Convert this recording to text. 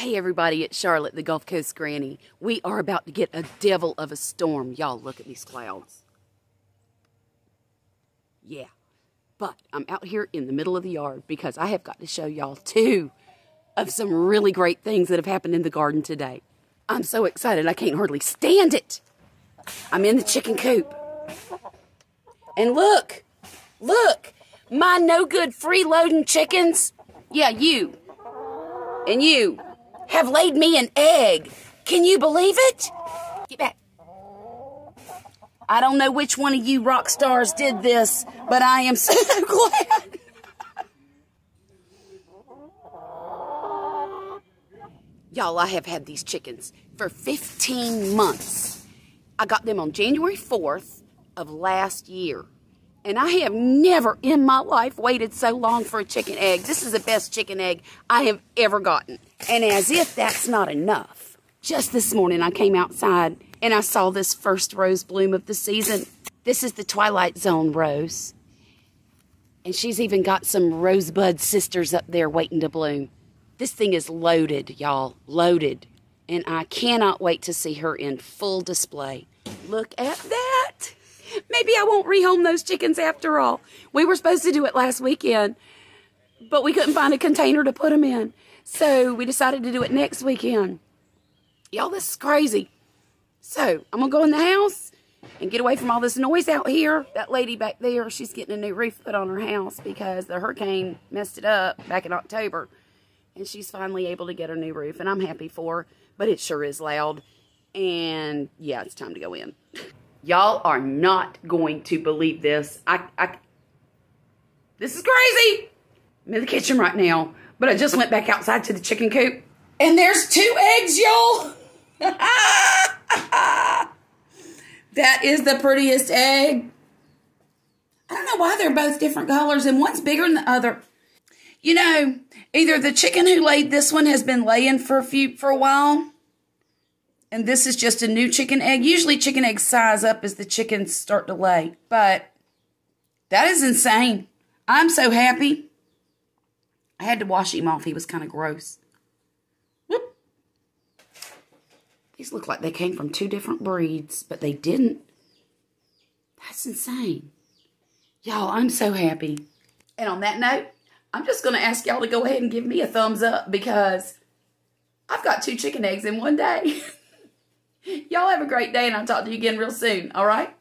Hey everybody, it's Charlotte, the Gulf Coast Granny. We are about to get a devil of a storm. Y'all, look at these clouds. Yeah, but I'm out here in the middle of the yard because I have got to show y'all two of some really great things that have happened in the garden today. I'm so excited, I can't hardly stand it. I'm in the chicken coop. And look, my no good freeloading chickens. Yeah, you and you have laid me an egg. Can you believe it? Get back. I don't know which one of you rock stars did this, but I am so glad. Y'all, I have had these chickens for 15 months. I got them on January 4th of last year. And I have never in my life waited so long for a chicken egg. This is the best chicken egg I have ever gotten. And as if that's not enough, just this morning I came outside and I saw this first rose bloom of the season. This is the Twilight Zone rose. And she's even got some rosebud sisters up there waiting to bloom. This thing is loaded, y'all, loaded. And I cannot wait to see her in full display. Look at that. Maybe I won't rehome those chickens after all. We were supposed to do it last weekend, but we couldn't find a container to put them in. So we decided to do it next weekend. Y'all, this is crazy. So I'm going to go in the house and get away from all this noise out here. That lady back there, she's getting a new roof put on her house because the hurricane messed it up back in October. And she's finally able to get her new roof, and I'm happy for her, but it sure is loud. And yeah, it's time to go in. Y'all are not going to believe this. This is crazy. I'm in the kitchen right now, but I just went back outside to the chicken coop. And there's 2 eggs, y'all. That is the prettiest egg. I don't know why they're both different colors, and one's bigger than the other. You know, either the chicken who laid this one has been laying for a while, and this is just a new chicken egg. Usually chicken eggs size up as the chickens start to lay. But that is insane. I'm so happy. I had to wash him off. He was kind of gross. Whoop. These look like they came from 2 different breeds, but they didn't. That's insane. Y'all, I'm so happy. And on that note, I'm just going to ask y'all to go ahead and give me a thumbs up because I've got 2 chicken eggs in one day. Y'all have a great day, and I'll talk to you again real soon, all right?